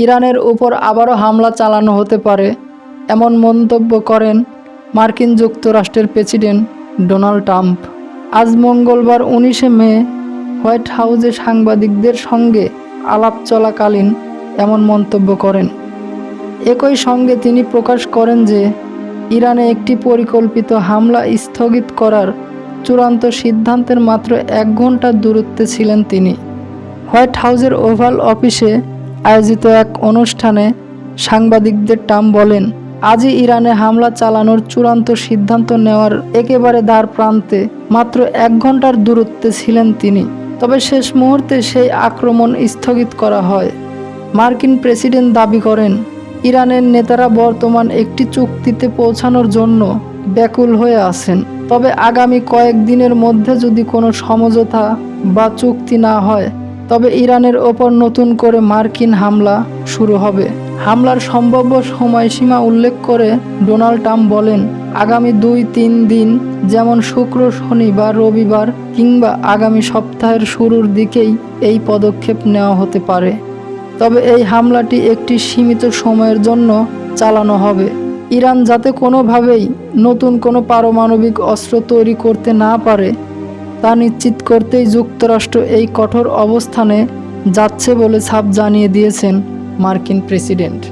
ইরানের উপর আবারও হামলা চালানো হতে পারে, এমন মন্তব্য করেন মার্কিন যুক্তরাষ্ট্রের প্রেসিডেন্ট ডোনাল্ড ট্রাম্প। আজ মঙ্গলবার 19শে মে হোয়াইট হাউসে সাংবাদিকদের সঙ্গে আলাপ চলাকালীন এমন মন্তব্য করেন। একই সঙ্গে তিনি প্রকাশ করেন যে ইরানে একটি পরিকল্পিত হামলা স্থগিত করার চূড়ান্ত সিদ্ধান্তের মাত্র 1 ঘন্টা দূরত্বে ছিলেন তিনি। হোয়াইট হাউসের ওভাল অফিসে আয়োজিত এক অনুষ্ঠানে সাংবাদিকদের ট্রাম্প বলেন, আজই ইরানে হামলা চালানোর চূড়ান্ত সিদ্ধান্ত নেওয়ার একেবারে দ্বার প্রান্তে, মাত্র 1 ঘন্টার দূরত্বে ছিলেন তিনি। তবে শেষ মুহূর্তে সেই আক্রমণ স্থগিত করা হয়। মার্কিন প্রেসিডেন্ট দাবি করেন, ইরানের নেতারা বর্তমান একটি চুক্তিতে পৌঁছানোর জন্য ব্যাকুল হয়ে আছেন। তবে আগামী কয়েকদিনের মধ্যে যদি কোনো সমঝোতা বা চুক্তি না হয়, তবে ইরানের ওপর নতুন করে মার্কিন হামলা শুরু হবে। হামলার সম্ভাব্য সময়সীমা উল্লেখ করে ডোনাল্ড ট্রাম্প বলেন, আগামী 2-3 দিন, যেমন শুক্র, শনি বা রবিবার কিংবা আগামী সপ্তাহের শুরুর দিকেই এই পদক্ষেপ নেওয়া হতে পারে। তবে এই হামলাটি একটি সীমিত সময়ের জন্য চালানো হবে। ইরান যাতে কোনোভাবেই নতুন কোনো পারমাণবিক অস্ত্র তৈরি করতে না পারে তা নিশ্চিত করতেই যুক্তরাষ্ট্র এই কঠোর অবস্থানে যাচ্ছে বলে ছাপ জানিয়ে দিয়েছেন মার্কিন প্রেসিডেন্ট।